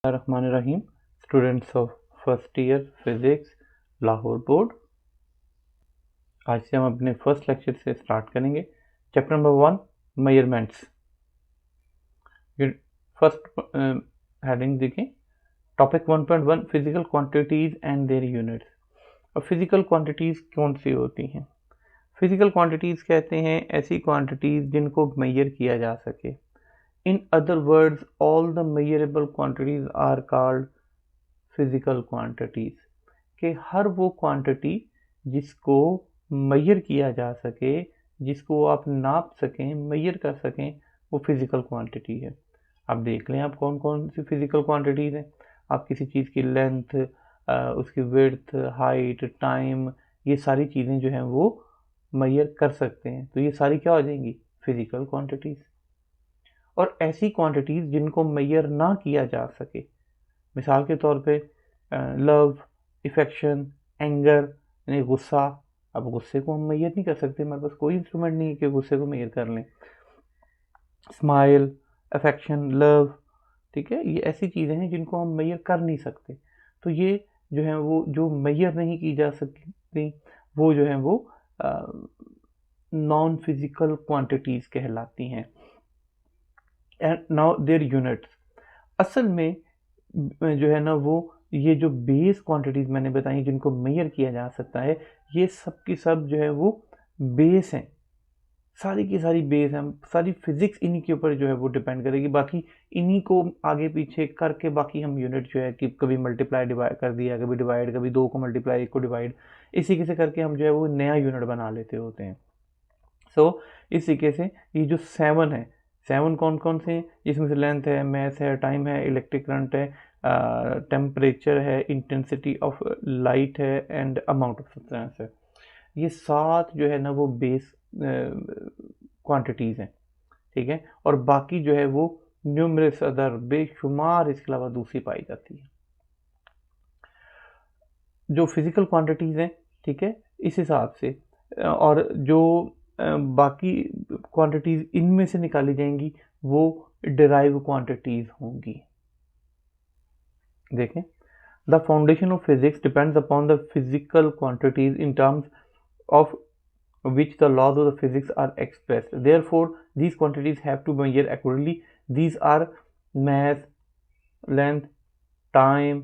Rahim, students of first year physics Lahore board. आज से हम अपने फर्स्ट लेक्चर से स्टार्ट करेंगे। Chapter number 1 measurements. First heading देखें, topic 1.1 physical quantities and their units. अब फिजिकल क्वांटिटीज कौन सी होती हैं? फिजिकल क्वांटिटीज कहते हैं ऐसी क्वांटिटीज जिनको मेजर किया जा सके। In other words, all the measurable quantities are called physical quantities। कि हर वो क्वांटिटी जिसको मेजर किया जा सके, जिसको आप नाप सकें, मेजर कर सकें, वो फिजिकल क्वांटिटी है। अब देख लें आप कौन कौन सी फिजिकल क्वांटिटीज़ हैं। आप किसी चीज़ की लेंथ, उसकी विड्थ, हाइट, टाइम, ये सारी चीज़ें जो हैं वो मेजर कर सकते हैं, तो ये सारी क्या हो जाएंगी? Physical quantities. और ऐसी क्वांटिटीज़ जिनको मेजर ना किया जा सके, मिसाल के तौर पे लव, इफेक्शन, एंगर यानी गुस्सा। अब गुस्से को हम मेजर नहीं कर सकते, हमारे पास कोई इंस्ट्रूमेंट नहीं है कि गुस्से को मेजर कर लें। स्माइल, अफेक्शन, लव, ठीक है, ये ऐसी चीज़ें हैं जिनको हम मेजर कर नहीं सकते। तो ये जो है वो जो मेजर नहीं की जा सकती, वो जो है वो नॉन फिजिकल क्वांटिटीज़ कहलाती हैं। And now their units. असल में जो है ना वो ये जो बेस क्वांटिटीज़ मैंने बताई जिनको मेजर किया जा सकता है, ये सब की सब जो है वो बेस हैं, सारी की सारी बेस हैं। सारी फिजिक्स इन्हीं के ऊपर जो है वो डिपेंड करेगी। बाकी इन्हीं को आगे पीछे करके बाकी हम यूनिट जो है कि कभी मल्टीप्लाई डिवाइड कर दिया, कभी डिवाइड, कभी 2 को मल्टीप्लाई, 1 को डिवाइड, इसी के से करके हम जो है वो नया यूनिट बना लेते होते हैं। सो इस तरीके से ये जो 7 है, 7 कौन कौन से हैं? इसमें से लेंथ है, मैथ है, टाइम है, इलेक्ट्रिक करंट है, टेम्परेचर है, इंटेंसिटी ऑफ लाइट है एंड अमाउंट ऑफ सब्सटेंस है। ये 7 जो है ना वो बेस क्वांटिटीज़ हैं, ठीक है। और बाकी जो है वो न्यूमरस अदर, बेशुमार इसके अलावा दूसरी पाई जाती है। जो फिजिकल क्वांटिटीज़ हैं, ठीक है, इस हिसाब से और जो बाकी क्वांटिटीज़ इनमें से निकाली जाएंगी वो डिराइव क्वांटिटीज़ होंगी। देखें, the foundation of physics depends upon the physical quantities in terms of which the laws of the physics are expressed. Therefore, these quantities have to be measured accurately. These are mass, length, time,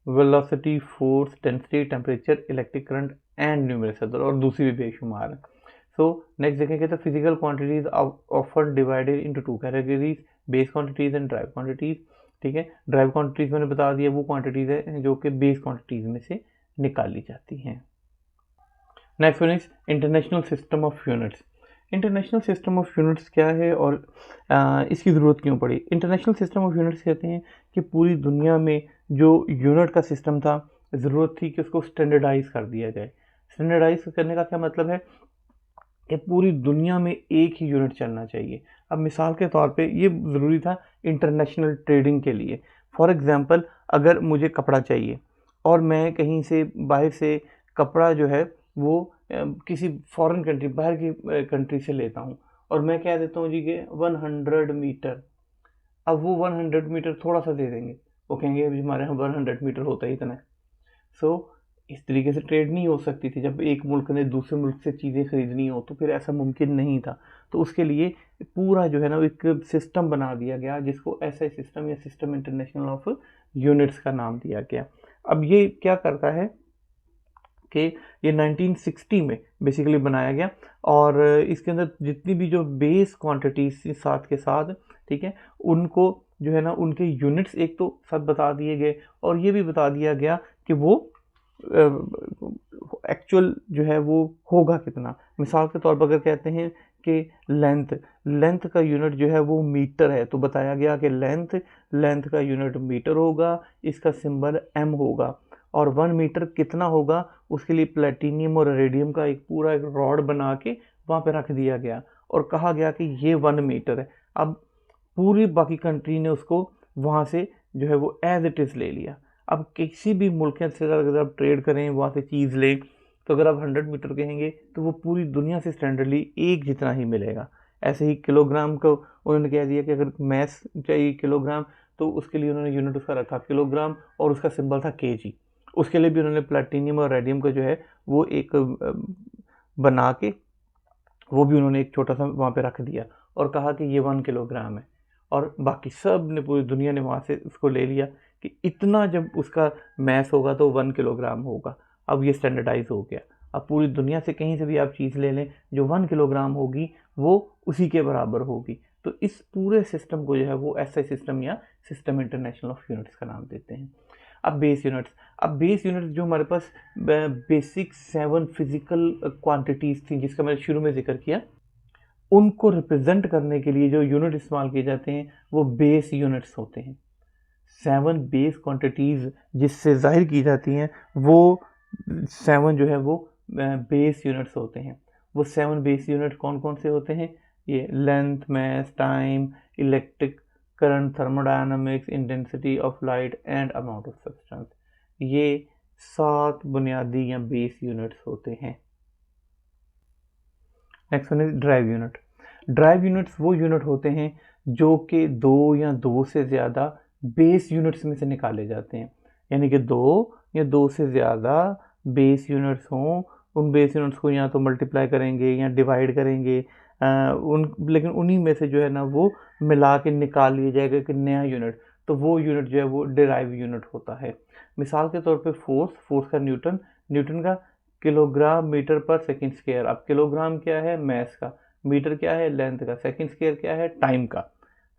velocity, force, density, temperature, electric current and numerous other, और दूसरी भी बेशुमार है। So next देखेंगे तो physical quantities are often divided into 2 categories, base quantities and drive quantities। ठीक है, drive quantities मैंने बता दिया, वो क्वांटिटीज है जो कि बेस क्वांटिटीज में से निकाली जाती हैं। Next one is international system of units. International system of units क्या है और इसकी ज़रूरत क्यों पड़ी? इंटरनेशनल सिस्टम ऑफ यूनिट्स कहते हैं कि पूरी दुनिया में जो यूनिट का सिस्टम था, ज़रूरत थी कि उसको स्टैंडर्डाइज कर दिया जाए। स्टैंडर्डाइज करने का क्या मतलब है कि पूरी दुनिया में एक ही यूनिट चलना चाहिए। अब मिसाल के तौर पे ये ज़रूरी था इंटरनेशनल ट्रेडिंग के लिए। फॉर एग्ज़ाम्पल, अगर मुझे कपड़ा चाहिए और मैं कहीं से बाहर से कपड़ा जो है वो किसी फॉरेन कंट्री, बाहर की कंट्री से लेता हूँ और मैं कह देता हूँ जी कि 100 मीटर। अब वो 100 मीटर थोड़ा सा दे देंगे, वो कहेंगे अभी हमारे यहाँ 100 मीटर होता ही इतना है। सो इस तरीके से ट्रेड नहीं हो सकती थी। जब एक मुल्क ने दूसरे मुल्क से चीज़ें खरीदनी हो तो फिर ऐसा मुमकिन नहीं था। तो उसके लिए पूरा जो है ना एक सिस्टम बना दिया गया जिसको एसआई सिस्टम या सिस्टम इंटरनेशनल ऑफ यूनिट्स का नाम दिया गया। अब ये क्या करता है कि ये 1960 में बेसिकली बनाया गया और इसके अंदर जितनी भी जो बेस क्वांटिटीज थी साथ के साथ, ठीक है, उनको जो है ना उनके यूनिट्स एक तो सब बता दिए गए और ये भी बता दिया गया कि वो एक्चुअल जो है वो होगा कितना। मिसाल के तौर पर अगर कहते हैं कि लेंथ का यूनिट जो है वो मीटर है, तो बताया गया कि लेंथ का यूनिट मीटर होगा, इसका सिंबल एम होगा। और 1 मीटर कितना होगा उसके लिए प्लेटिनियम और रेडियम का एक पूरा एक रॉड बना के वहाँ पे रख दिया गया और कहा गया कि ये 1 मीटर है। अब पूरी बाकी कंट्री ने उसको वहाँ से जो है वो एज इट इज़ ले लिया। अब किसी भी मुल्क से अगर आप ट्रेड करें, वहाँ से चीज़ लें, तो अगर आप 100 मीटर कहेंगे तो वो पूरी दुनिया से स्टैंडर्डली एक जितना ही मिलेगा। ऐसे ही किलोग्राम को उन्होंने कह दिया कि अगर मैस चाहिए किलोग्राम, तो उसके लिए उन्होंने यूनिट उसका रखा किलोग्राम और उसका सिंबल था केजी। उसके लिए भी उन्होंने प्लैटिनियम और रेडियम का जो है वो एक बना के वो भी उन्होंने एक छोटा सा वहाँ पे रख दिया और कहा कि ये 1 किलोग्राम है। और बाकी सब ने, पूरी दुनिया ने वहाँ से उसको ले लिया कि इतना जब उसका मैस होगा तो 1 किलोग्राम होगा। अब ये स्टैंडर्डाइज हो गया। अब पूरी दुनिया से कहीं से भी आप चीज़ ले लें, जो 1 किलोग्राम होगी वो उसी के बराबर होगी। तो इस पूरे सिस्टम को जो है वो एसआई सिस्टम या सिस्टम इंटरनेशनल ऑफ यूनिट्स का नाम देते हैं। अब बेस यूनिट्स, जो हमारे पास बेसिक 7 फिजिकल क्वांटिटीज़ थी जिसका मैंने शुरू में जिक्र किया, उनको रिप्रेजेंट करने के लिए जो यूनिट इस्तेमाल किए जाते हैं वो बेस यूनिट्स होते हैं। 7 बेस क्वांटिटीज़ जिससे जाहिर की जाती हैं वो 7 जो है वो बेस यूनिट्स होते हैं। वो 7 बेस यूनिट कौन कौन से होते हैं? ये length, mass, time, electric current, thermodynamics, intensity of light and amount of substance. ये 7 बुनियादी या बेस यूनिट्स होते हैं। Next one is derived unit. Derived units वो यूनिट होते हैं जो कि 2 या 2 से ज़्यादा बेस यूनिट्स में से निकाले जाते हैं। यानी कि 2 या 2 से ज़्यादा बेस यूनिट्स हों, उन बेस यूनिट्स को या तो मल्टीप्लाई करेंगे या डिवाइड करेंगे, लेकिन उन्हीं में से जो है ना वो मिला के निकाल लिया जाएगा कि नया यूनिट, तो वो यूनिट जो है वो डिराइव यूनिट होता है। मिसाल के तौर पे फोर्स का न्यूटन का किलोग्राम मीटर पर सेकंड स्क्वायर। अब किलोग्राम क्या है? मैस का। मीटर क्या है? लेंथ का। सेकंड स्क्वायर क्या है? टाइम का।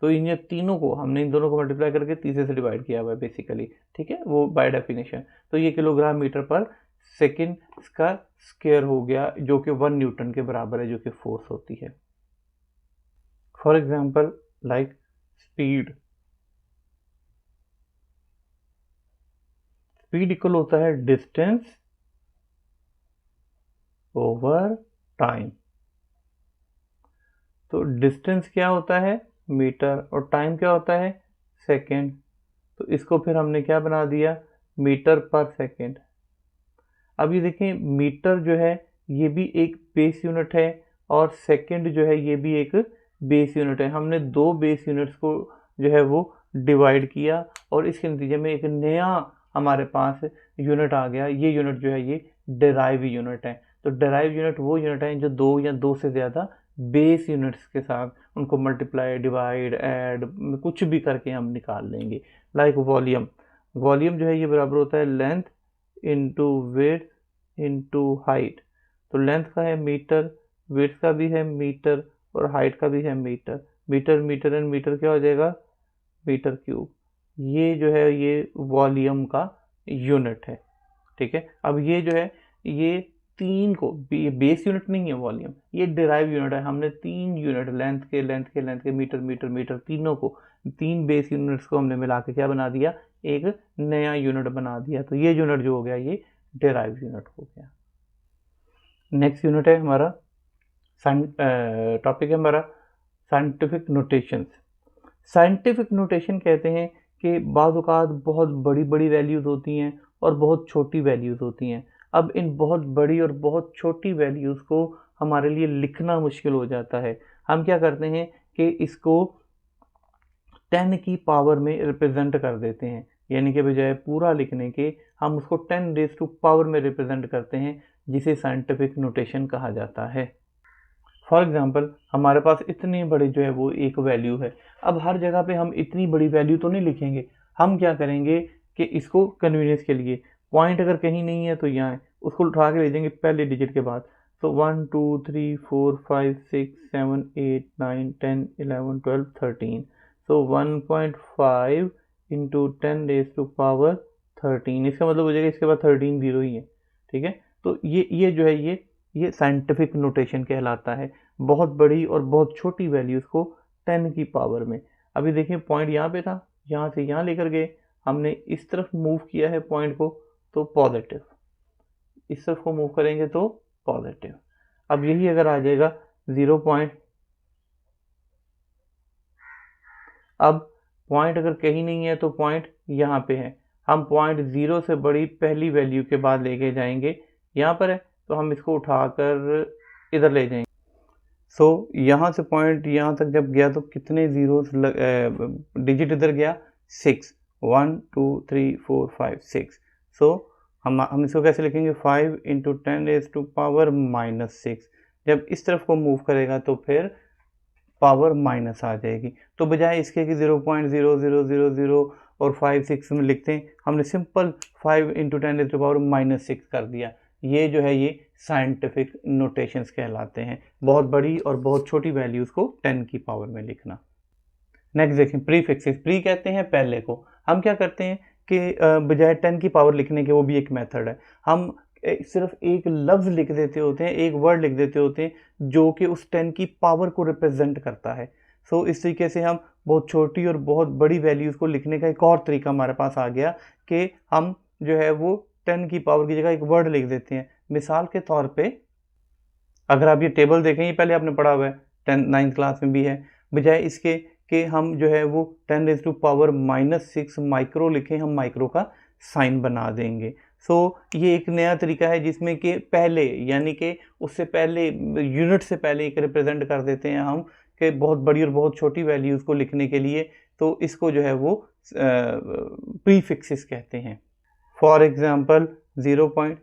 तो इन तीनों को हमने इन दोनों को मल्टीप्लाई करके तीसरे से डिवाइड किया हुआ है बेसिकली, ठीक है, वो बाय डेफिनेशन। तो ये किलोग्राम मीटर पर सेकंड का स्क्वायर हो गया जो कि 1 न्यूटन के बराबर है, जो कि फोर्स होती है। For example like speed equal होता है डिस्टेंस ओवर टाइम। तो डिस्टेंस क्या होता है? मीटर, और टाइम क्या होता है? सेकेंड। तो इसको फिर हमने क्या बना दिया? मीटर पर सेकेंड। अब ये देखें, मीटर जो है ये भी एक बेस यूनिट है और सेकेंड जो है ये भी एक बेस यूनिट है। हमने 2 बेस यूनिट्स को जो है वो डिवाइड किया और इसके नतीजे में एक नया हमारे पास यूनिट आ गया। ये यूनिट जो है ये डेराइव यूनिट है। तो डेराइव यूनिट वो यूनिट है जो 2 या 2 से ज़्यादा बेस यूनिट्स के साथ उनको मल्टीप्लाई, डिवाइड, ऐड कुछ भी करके हम निकाल लेंगे। लाइक वॉल्यूम जो है ये बराबर होता है length into width into height. तो लेंथ का है मीटर, विड्थ का भी है मीटर और हाइट का भी है मीटर। मीटर एंड मीटर क्या हो जाएगा? Metre cube. ये जो है ये वॉल्यूम का यूनिट है, ठीक है। अब ये जो है ये 3 को बेस यूनिट नहीं है वॉल्यूम, ये डिराइव यूनिट है। हमने 3 यूनिट लेंथ के मीटर तीनों को 3 बेस यूनिट्स को हमने मिला के क्या बना दिया? एक नया यूनिट बना दिया। तो ये यूनिट जो हो गया ये डिराइव यूनिट हो गया। नेक्स्ट यूनिट है हमारा टॉपिक है हमारा साइंटिफिक नोटेशंस। साइंटिफिक नोटेशन कहते हैं कि बाज़ औक़ात बहुत बड़ी बड़ी वैल्यूज़ होती हैं और बहुत छोटी वैल्यूज़ होती हैं। अब इन बहुत बड़ी और बहुत छोटी वैल्यूज़ को हमारे लिए लिखना मुश्किल हो जाता है। हम क्या करते हैं कि इसको 10 की पावर में रिप्रेजेंट कर देते हैं, यानी कि बजाय पूरा लिखने के हम उसको 10 रेज़ टू पावर में रिप्रेजेंट करते हैं, जिसे साइंटिफिक नोटेशन कहा जाता है। फॉर एग्जांपल हमारे पास इतनी बड़ी जो है वो एक वैल्यू है। अब हर जगह पे हम इतनी बड़ी वैल्यू तो नहीं लिखेंगे। हम क्या करेंगे कि इसको कन्वीनियंस के लिए पॉइंट अगर कहीं नहीं है तो यहाँ उसको उठा के ले जाएंगे पहले डिजिट के बाद। तो 1 2 3 4 5 6 7 8 9 10 11 12 13। So 1.5 into 10 raise to power 13। इसका मतलब हो जाएगा इसके बाद 13 जीरो ही है, ठीक है। तो ये जो है ये साइंटिफिक नोटेशन कहलाता है। बहुत बड़ी और बहुत छोटी वैल्यूज़ को 10 की पावर में। अभी देखिए पॉइंट यहाँ पे था, यहाँ से यहाँ लेकर गए, हमने इस तरफ मूव किया है पॉइंट को तो पॉजिटिव, इस तरफ को मूव करेंगे तो पॉजिटिव। अब यही अगर आ जाएगा 0 पॉइंट, अब पॉइंट अगर कहीं नहीं है तो पॉइंट यहाँ पे है। हम पॉइंट 0 से बड़ी पहली वैल्यू के बाद लेके जाएंगे, यहाँ पर है तो हम इसको उठाकर इधर ले जाएंगे। सो यहाँ से पॉइंट यहाँ तक जब गया तो कितने जीरोस डिजिट इधर गया? 6, 1 2 3 4 5 6। सो हम इसको कैसे लिखेंगे, 5 इंटू 10⁻⁻6। जब इस तरफ को मूव करेगा तो फिर पावर माइनस आ जाएगी। तो बजाय इसके कि 0.0000 और 5 6 में लिखते हैं, हमने सिंपल 5 इंटू 10⁻⁻6 कर दिया। ये जो है ये साइंटिफिक नोटेशंस कहलाते हैं, बहुत बड़ी और बहुत छोटी वैल्यूज़ को 10 की पावर में लिखना। नेक्स्ट देखें, प्रीफिक्सेस। प्री कहते हैं पहले को। हम क्या करते हैं कि बजाय 10 की पावर लिखने के, वो भी एक मेथड है, हम सिर्फ एक लफ्ज़ लिख देते होते हैं, एक वर्ड लिख देते होते हैं जो कि उस 10 की पावर को रिप्रेजेंट करता है। सो इस तरीके से हम बहुत छोटी और बहुत बड़ी वैल्यूज़ को लिखने का एक और तरीका हमारे पास आ गया कि हम जो है वो 10 की पावर की जगह एक वर्ड लिख देते हैं। मिसाल के तौर पे अगर आप ये टेबल देखें, ये पहले आपने पढ़ा हुआ है, 9th क्लास में भी है, बजाय इसके कि हम जो है वो 10⁻⁻6 माइक्रो लिखें, हम माइक्रो का साइन बना देंगे। सो ये एक नया तरीका है जिसमें कि पहले, यानी कि उससे पहले, यूनिट से पहले एक रिप्रेजेंट कर देते हैं हम कि बहुत बड़ी और बहुत छोटी वैल्यूज़ को लिखने के लिए। तो इसको जो है वो प्रीफिक्सेस कहते हैं। For example 0.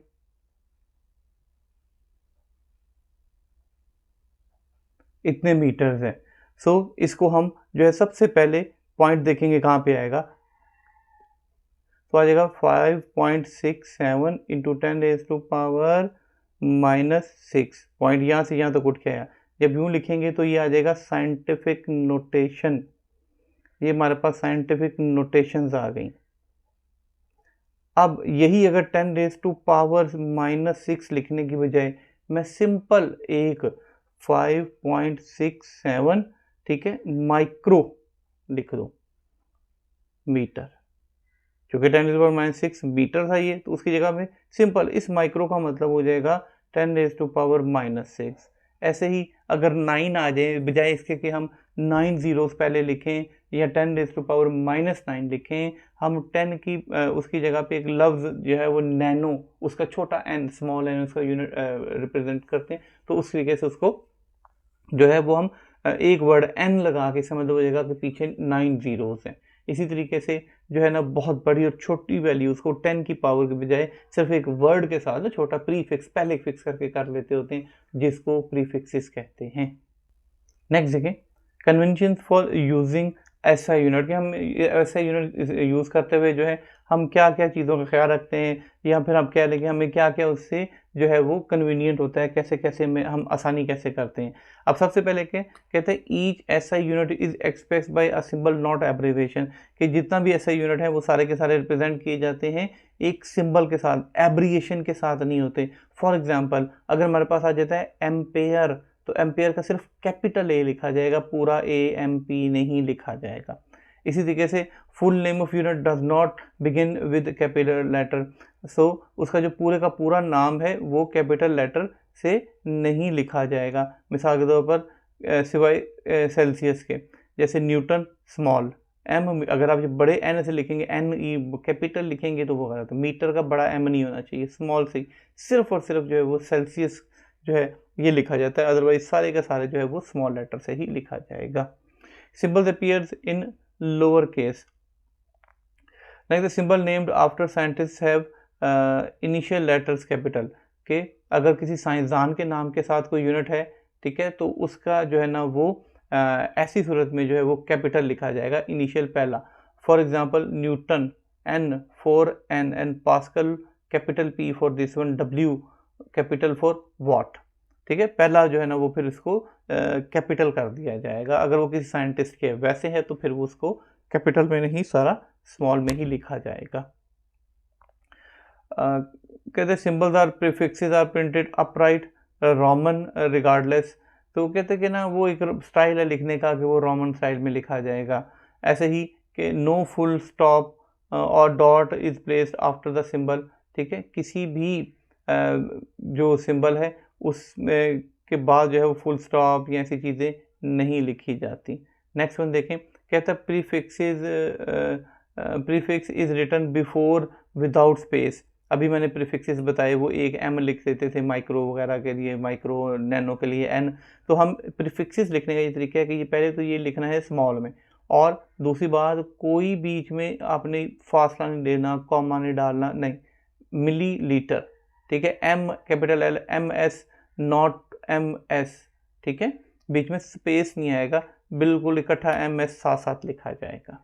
इतने मीटर्स है। सो इसको हम जो है सबसे पहले पॉइंट देखेंगे कहाँ पे आएगा, तो आ जाएगा 5.67 इंटू 10⁻⁻6। पॉइंट यहाँ से यहाँ तक उठ के आया। जब यूँ लिखेंगे तो ये आ जाएगा साइंटिफिक नोटेशन। ये हमारे पास साइंटिफिक नोटेशंस आ गई। अब यही अगर 10⁻⁻6 लिखने की बजाय मैं सिंपल एक 5.67, ठीक है, माइक्रो लिख दो मीटर, क्योंकि 10⁻⁻6 मीटर था ये, तो उसकी जगह में सिंपल इस माइक्रो का मतलब हो जाएगा 10⁻⁻6। ऐसे ही अगर 9 आ जाए, बजाय इसके कि हम 9 zeros पहले लिखें या 10⁻⁻9 लिखें, हम 10 की उसकी जगह पे एक लफ्ज़ जो है वो नैनो, उसका छोटा n, स्मॉल n उसका यूनिट रिप्रेजेंट करते हैं। तो उस तरीके से उसको जो है वो हम एक वर्ड n लगा के समझ हो जाएगा कि पीछे 9 zeros हैं। इसी तरीके से जो है ना बहुत बड़ी और छोटी वैल्यूज़ को 10 की पावर के बजाय सिर्फ एक वर्ड के साथ छोटा प्रीफिक्स पहले फिक्स करके कर लेते होते हैं, जिसको प्रीफिक्सेस कहते हैं। नेक्स्ट देखें, conventions for using SI unit. कि हम एसआई यूनिट यूज़ करते हुए जो है हम क्या क्या चीज़ों का ख्याल रखते हैं, या फिर हम कह लें कि हमें क्या क्या उससे जो है वो कन्वीनियंट होता है, कैसे कैसे में हम आसानी कैसे करते हैं। अब सबसे पहले क्या कहते हैं, each SI unit is expressed by a symbol not abbreviation. कि जितना भी एसआई यूनिट है वो सारे के सारे रिप्रेजेंट किए जाते हैं एक सिंबल के साथ, एब्रिविएशन के साथ नहीं होते। फॉर एग्जाम्पल अगर हमारे पास आ जाता है एम्पेयर, तो एम्पेयर का सिर्फ कैपिटल ए लिखा जाएगा, पूरा AMP नहीं लिखा जाएगा। इसी तरीके से full name of unit does not begin with capital letter. So उसका जो पूरे का पूरा नाम है वो कैपिटल लेटर से नहीं लिखा जाएगा। मिसाल के तौर पर सिवाय सेल्सियस के, जैसे न्यूटन स्मॉल m, अगर आप बड़े n से लिखेंगे, NE कैपिटल लिखेंगे तो वो गलत है। मीटर का बड़ा m नहीं होना चाहिए, स्मॉल से सिर्फ और सिर्फ जो है वो सेल्सियस जो है ये लिखा जाता है, अदरवाइज सारे का सारे जो है वो स्मॉल लेटर से ही लिखा जाएगा। Symbols appears in lower case. Like the symbol named after scientist have initial letters capital. के अगर किसी साइंसदान के नाम के साथ कोई यूनिट है, ठीक है, तो उसका जो है ना वो ऐसी सूरत में जो है वो कैपिटल लिखा जाएगा, इनिशियल पहला। For example Newton N for N and pascal capital P for this one, W capital for what. ठीक है, पहला जो है ना वो फिर इसको कैपिटल कर दिया जाएगा। अगर वो किसी साइंटिस्ट के वैसे है तो फिर वो उसको कैपिटल में नहीं, सारा स्मॉल में ही लिखा जाएगा। कहते symbols are prefixes are printed upright roman regardless. तो कहते हैं कि ना वो एक स्टाइल है लिखने का कि वो रोमन स्टाइल में लिखा जाएगा। ऐसे ही कि नो फुल स्टॉप और dot is placed after the symbol. ठीक है, किसी भी जो सिंबल है उसमें के बाद जो है वो फुल स्टॉप या ऐसी चीज़ें नहीं लिखी जाती। नेक्स्ट वन देखें, कहता है prefix is written before without space. अभी मैंने प्रीफिक्सेस बताए, वो एक M लिख देते थे माइक्रो वगैरह के लिए, माइक्रो नैनो के लिए N। तो हम प्रीफिक्सेस लिखने का ये तरीका है कि ये पहले तो ये लिखना है स्मॉल में, और दूसरी बात, कोई बीच में आपने फासला नहीं लेना, कॉमा नहीं डालना, नहीं, मिलीलीटर, ठीक है, M capital L MS, not MS, ठीक है, बीच में स्पेस नहीं आएगा, बिल्कुल इकट्ठा MS साथ साथ लिखा जाएगा।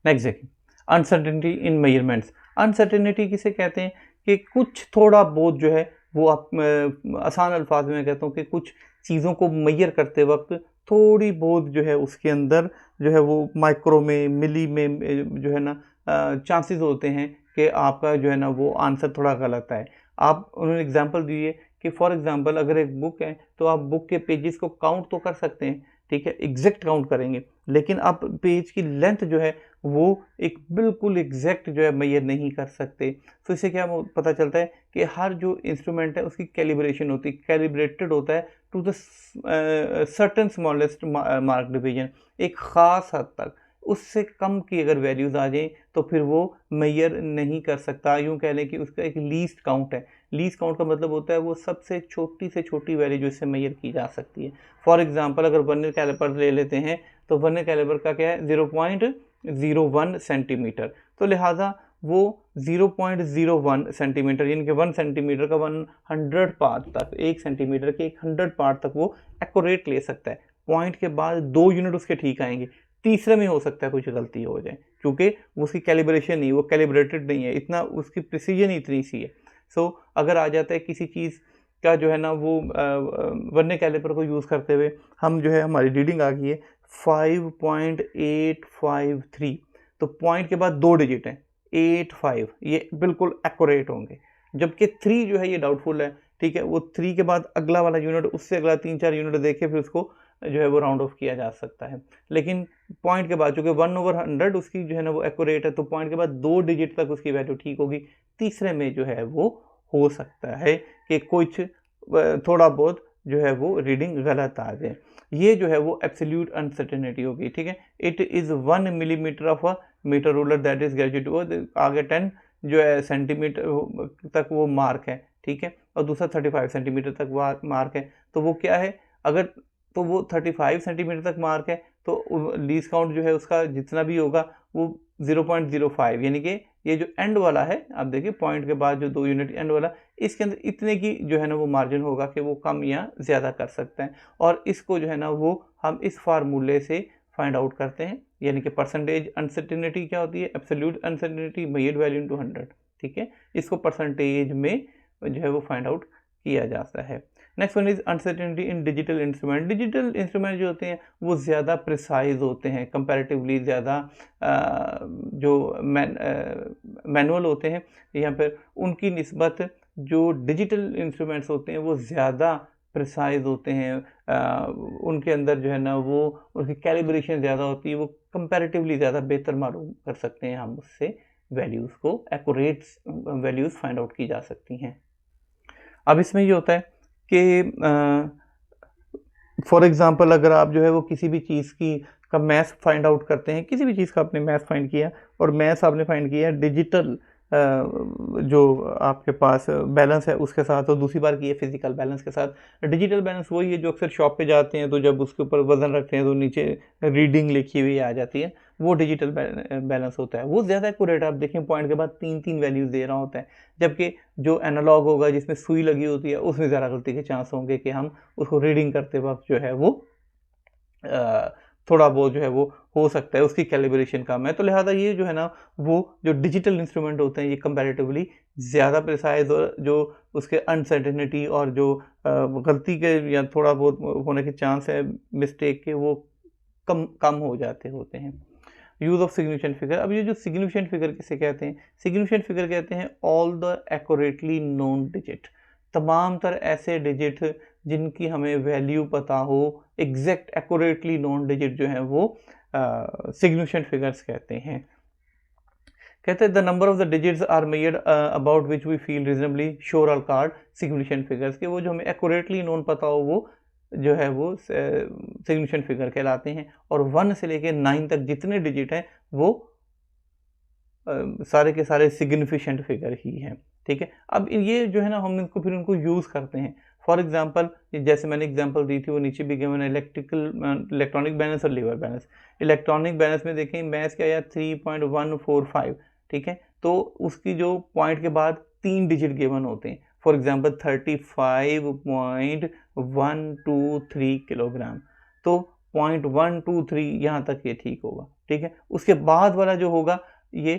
नेक्स्ट देखिए, अनसर्टेनिटी इन मेजरमेंट्स। अनसर्टेनिटी किसे कहते हैं कि कुछ थोड़ा बहुत जो है वो आप आसान अल्फाज में कहता हूँ कि कुछ चीज़ों को मेजर करते वक्त थोड़ी बहुत जो है उसके अंदर जो है वो माइक्रो में, मिली में जो है ना चांसेस होते हैं कि आपका जो है ना वो आंसर थोड़ा गलत है। आप उन्होंने एग्जांपल दिए कि फॉर एग्जांपल अगर एक बुक है तो आप बुक के पेजेस को काउंट तो कर सकते हैं, ठीक है, एग्जैक्ट काउंट करेंगे, लेकिन आप पेज की लेंथ जो है वो एक बिल्कुल एग्जैक्ट जो है मेजर नहीं कर सकते। तो इससे क्या पता चलता है कि हर जो इंस्ट्रूमेंट है उसकी कैलिब्रेशन होती है, कैलिब्रेटेड होता है to the certain smallest mark division, एक ख़ास हद तक। उससे कम की अगर वैल्यूज़ आ जाएँ तो फिर वो मेजर नहीं कर सकता। यूँ कह लें कि उसका एक लीस्ट काउंट है। लीस्ट काउंट का मतलब होता है वो सबसे छोटी से छोटी वैल्यू जो इससे मेजर की जा सकती है। फॉर एग्जांपल अगर वर्नियर कैलिपर ले लेते हैं तो वर्नियर कैलिपर का क्या है 0.01 सेंटीमीटर, तो लिहाजा वो 0.01 सेंटीमीटर यानी कि 1 सेंटीमीटर का 100 पार्ट तक, 1 सेंटीमीटर के 100 पार्ट तक वो एक्यूरेट ले सकता है। पॉइंट के बाद 2 यूनिट उसके ठीक आएंगे, तीसरे में हो सकता है कुछ गलती हो जाए क्योंकि उसकी कैलिब्रेशन नहीं, वो कैलिब्रेटेड नहीं है, इतना उसकी प्रिसीजन ही इतनी सी है। सो अगर आ जाता है किसी चीज़ का जो है ना वो वर्नियर कैलिपर को यूज़ करते हुए हम जो है हमारी रीडिंग आ गई है 5.853, तो पॉइंट के बाद 2 डिजिट हैं 85, ये बिल्कुल एक्यूरेट होंगे, जबकि 3 जो है ये डाउटफुल है, ठीक है, वो 3 के बाद अगला वाला यूनिट, उससे अगला 3-4 यूनिट देखे फिर उसको जो है वो राउंड ऑफ किया जा सकता है। लेकिन पॉइंट के बाद चूँकि 1/100 उसकी जो है ना वो एक्यूरेट है, तो पॉइंट के बाद 2 डिजिट तक उसकी वैल्यू ठीक होगी, तीसरे में जो है वो हो सकता है कि कुछ थोड़ा बहुत जो है वो रीडिंग गलत आ जाए। ये जो है वो एब्सोल्यूट अनसर्टेनिटी होगी, ठीक है। It is 1 millimetre of a metre ruler that is graduate, आगे 10 जो है सेंटीमीटर तक वो मार्क है, ठीक है, और दूसरा 35 सेंटीमीटर तक मार्क है। तो वो क्या है, अगर तो वो 35 सेंटीमीटर तक मार्क है तो लीस्ट काउंट जो है उसका जितना भी होगा वो 0.05, यानी कि ये जो एंड वाला है, आप देखिए पॉइंट के बाद जो 2 यूनिट एंड वाला, इसके अंदर इतने की जो है ना वो मार्जिन होगा कि वो कम या ज़्यादा कर सकते हैं, और इसको जो है ना वो हम इस फार्मूले से फाइंड आउट करते हैं, यानी कि परसेंटेज अनसर्टेनिटी क्या होती है, absolute uncertainty measured value into 100, ठीक है, इसको परसेंटेज में जो है वो फाइंड आउट किया जाता है। Next one is uncertainty in digital instrument. Digital instrument जो होते हैं वो ज़्यादा प्रिसाइज होते हैं, कंपैरेटिवली ज़्यादा जो मैनुअल होते हैं यहाँ पर उनकी निस्बत जो डिजिटल इंस्ट्रूमेंट्स होते हैं वो ज़्यादा प्रिसाइज होते हैं, उनके अंदर जो है ना वो उनकी कैलिब्रेशन ज़्यादा होती है, वो कंपैरेटिवली ज़्यादा बेहतर मालूम कर सकते हैं, हम उससे वैल्यूज़ को एक्यूरेट वैल्यूज़ फाइंड आउट की जा सकती हैं। अब इसमें ये होता है कि फॉर एग्ज़ाम्पल अगर आप जो है वो किसी भी चीज़ की का मैथ फाइंड आउट करते हैं, किसी भी चीज़ का आपने मैथ फाइंड किया और मैथ आपने फाइंड किया डिजिटल जो आपके पास बैलेंस है उसके साथ, और दूसरी बार की है फिजिकल बैलेंस के साथ। डिजिटल बैलेंस वही है जो अक्सर शॉप पे जाते हैं तो जब उसके ऊपर वज़न रखते हैं तो नीचे रीडिंग लिखी हुई आ जाती है, वो डिजिटल बैलेंस होता है, वो ज़्यादा एक्यूरेट, आप देखें पॉइंट के बाद 3-3 वैल्यूज़ दे रहा होता है, जबकि जो एनालॉग होगा जिसमें सुई लगी होती है उसमें ज़्यादा गलती के चांस होंगे कि हम उसको रीडिंग करते वक्त जो है वो थोड़ा बहुत जो है वो हो सकता है उसकी कैलिब्रेशन कम है। तो लिहाजा ये जो है ना वो जो डिजिटल इंस्ट्रूमेंट होते हैं ये कंपैरेटिवली ज़्यादा प्रिसाइज और जो उसके अनसर्टेनिटी और जो गलती के या थोड़ा बहुत होने के चांस है मिस्टेक के वो कम हो जाते होते हैं। Use of significant figure. अब ये जो सिग्निफिकेंट फिगर किसे कहते हैं, सिग्निफिकेंट फिगर कहते हैं all the accurately known digit, तमाम तर ऐसे डिजिट जिनकी हमें वैल्यू पता हो, एग्जैक्ट एक्यूरेटली नोन डिजिट जो है वो सिग्निफिकेंट फिगर्स कहते हैं। कहते हैं the number of the digits are measured about which we feel reasonably sure are called significant figures, के वो जो हमें एक्यूरेटली नोन पता हो वो जो है वो सिग्निफिकेंट फिगर कहलाते हैं, और 1 से लेके 9 तक जितने डिजिट हैं वो सारे के सारे सिग्निफिकेंट फिगर ही हैं, ठीक है। अब ये जो है ना हम इनको फिर उनको यूज़ करते हैं। फॉर एग्जांपल जैसे मैंने एग्जांपल दी थी वो नीचे भी गिवन है, इलेक्ट्रॉनिक बैलेंस और लीवर बैलेंस। इलेक्ट्रॉनिक बैलेंस में देखें मैथ्स क्या आया 3.145, ठीक है, तो उसकी जो पॉइंट के बाद 3 डिजिट गिवन होते हैं, फॉर एग्जांपल 35.123 किलोग्राम, तो 0.123 यहाँ तक ये ठीक होगा, ठीक है। उसके बाद वाला जो होगा ये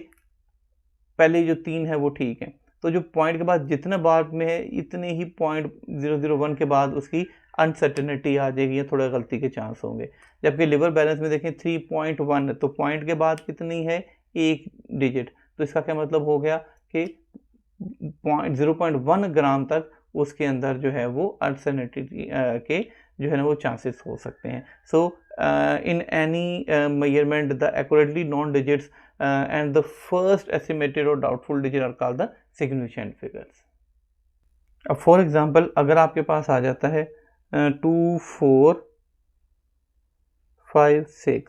पहले जो 3 है वो ठीक है, तो जो पॉइंट के बाद जितना बाद में है इतने ही 0.001 के बाद उसकी अनसर्टेनिटी आ जाएगी या थोड़ा गलती के चांस होंगे। जबकि लिवर बैलेंस में देखें 3.1 तो पॉइंट के बाद कितनी है 1 डिजिट, तो इसका क्या मतलब हो गया कि 0.1 ग्राम तक उसके अंदर जो है वो अनसर्टेनिटी के जो है ना वो चांसेस हो सकते हैं। So in any measurement the accurately known digits and the first estimated or doubtful digit are called the significant figures. अब फॉर एग्जांपल अगर आपके पास आ जाता है 2 4 5 6,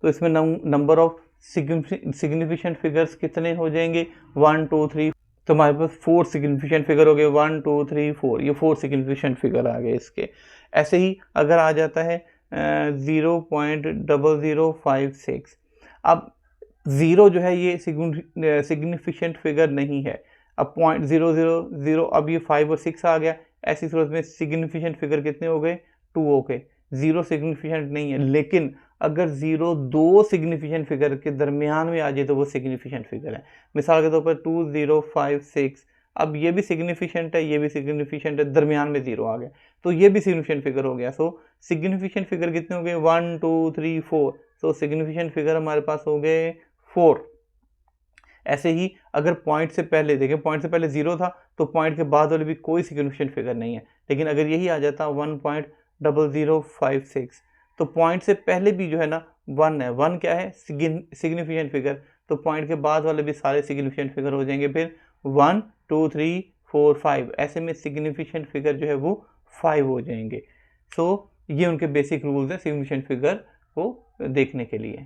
तो इसमें नंबर ऑफ सिग्निफिकेंट फिगर्स कितने हो जाएंगे 1 2 3, तो हमारे पास 4 सिग्निफिकेंट फिगर हो गए 1 2 3 4, ये 4 सिग्निफिकेंट फिगर आ गए इसके। ऐसे ही अगर आ जाता है 0.0056, अब 0 जो है ये सिग्निफिकेंट फिगर नहीं है, अब 0.000, अब ये 5 और 6 आ गया, ऐसी सूरत में सिग्निफिकेंट फिगर कितने हो गए 2 हो गए, 0 सिग्निफिकेंट नहीं है। लेकिन अगर 0 2 सिग्निफिकेंट फिगर के दरमियान में आ जाए तो वो सिग्निफिकेंट फिगर है। मिसाल के तौर पर 2056, अब ये भी सिग्निफिकेंट है, ये भी सिग्निफिकेंट है, दरमियान में 0 आ गया तो ये भी सिग्निफिकेंट फिगर हो गया। सो सिग्निफिकेंट फिगर कितने हो गए 1 2 3 4, सो सिग्निफिकेंट फिगर हमारे पास हो गए 4। ऐसे ही अगर पॉइंट से पहले देखें, पॉइंट से पहले 0 था तो पॉइंट के बाद वाले भी कोई सिग्निफिकेंट फिगर नहीं है, लेकिन अगर यही आ जाता 1.0056 तो पॉइंट से पहले भी जो है ना 1 है, 1 क्या है सिग्निफिकेंट फिगर, तो पॉइंट के बाद वाले भी सारे सिग्निफिकेंट फिगर हो जाएंगे, फिर 1 2 3 4 5, ऐसे में सिग्निफिकेंट फिगर जो है वो 5 हो जाएंगे। सो ये उनके बेसिक रूल्स हैं सिग्निफिकेंट फिगर को देखने के लिए।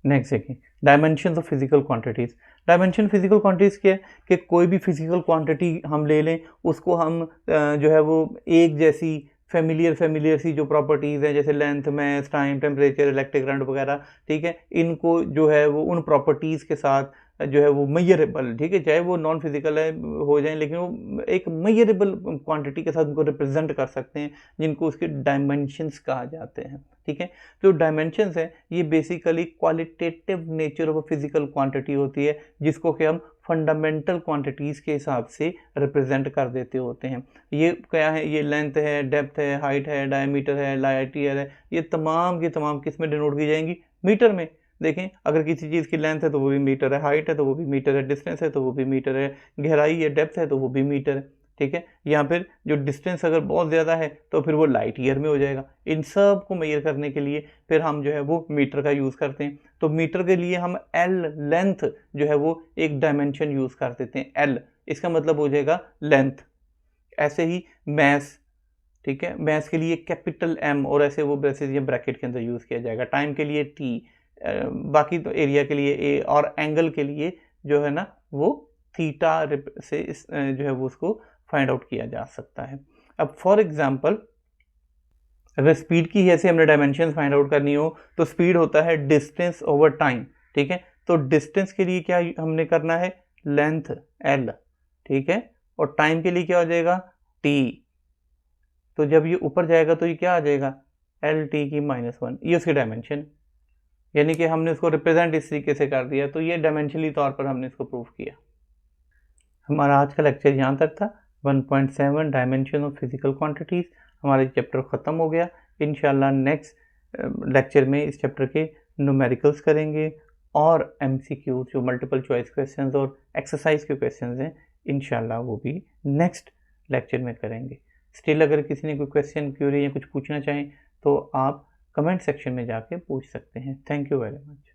नेक्स्ट देखिए dimension of physical quantities. Dimension physical quantities क्या है कि कोई भी फिजिकल क्वांटिटी हम ले लें, उसको हम जो है वो एक जैसी फेमिलियर सी जो प्रॉपर्टीज़ हैं जैसे लेंथ, मास, टाइम, टेम्परेचर, इलेक्ट्रिक करंट वगैरह, ठीक है, इनको जो है वो उन प्रॉपर्टीज़ के साथ जो है वो मेजरेबल, ठीक है, चाहे वो नॉन फिजिकल है हो जाए लेकिन वो एक मेजरेबल क्वांटिटी के साथ उनको रिप्रेजेंट कर सकते हैं, जिनको उसके डायमेंशंस कहा जाते हैं, ठीक है। जो डायमेंशंस हैं ये basically qualitative nature of physical quantity होती है, जिसको कि हम फंडामेंटल क्वांटिटीज़ के हिसाब से रिप्रेजेंट कर देते होते हैं। ये क्या है, ये लेंथ है, डेप्थ है, हाइट है, डायमीटर है, लाइट ईयर है, ये तमाम की तमाम किस में डिनोट की जाएंगी, मीटर में। देखें अगर किसी चीज़ की लेंथ है तो वो भी मीटर है, हाइट है तो वो भी मीटर है, डिस्टेंस है तो वो भी मीटर है, गहराई है, डेप्थ है तो वो भी मीटर है, ठीक है। या फिर जो डिस्टेंस अगर बहुत ज़्यादा है तो फिर वो लाइट ईयर में हो जाएगा। इन सब को मेजर करने के लिए फिर हम जो है वो मीटर का यूज़ करते हैं, तो मीटर के लिए हम एल लेंथ जो है वो एक डायमेंशन यूज़ कर देते हैं, एल इसका मतलब हो जाएगा लेंथ। ऐसे ही मैस, ठीक है, मैस के लिए कैपिटल एम और ऐसे वो ब्रेसेस या ब्रैकेट के अंदर यूज़ किया जाएगा। टाइम के लिए टी, बाकी तो एरिया के लिए ए, और एंगल के लिए जो है ना वो थीटा से जो है वो उसको फाइंड आउट किया जा सकता है। अब फॉर एग्जांपल अगर स्पीड की ऐसे हमने डायमेंशन फाइंड आउट करनी हो तो स्पीड होता है डिस्टेंस ओवर टाइम, ठीक है, तो डिस्टेंस के लिए क्या हमने करना है लेंथ एल, ठीक है, और टाइम के लिए क्या हो जाएगा टी, तो जब ये ऊपर जाएगा तो ये क्या आ जाएगा एल टी की -1, ये उसकी डायमेंशन, यानी कि हमने उसको रिप्रेजेंट इस तरीके से कर दिया, तो ये डायमेंशनली तौर पर हमने इसको प्रूव किया। हमारा आज का लेक्चर यहाँ तक था, 1.7 डायमेंशन ऑफ फिजिकल क्वांटिटीज़। हमारा चैप्टर ख़त्म हो गया। इंशाल्लाह नेक्स्ट लेक्चर में इस चैप्टर के न्यूमेरिकल्स करेंगे और MCQ जो मल्टीपल चॉइस क्वेश्चंस और एक्सरसाइज के क्वेश्चंस हैं इंशाल्लाह वो भी नेक्स्ट लेक्चर में करेंगे। स्टिल अगर किसी ने कोई क्वेश्चन, क्यूरी या कुछ पूछना चाहें तो आप कमेंट सेक्शन में जाके पूछ सकते हैं। Thank you very much.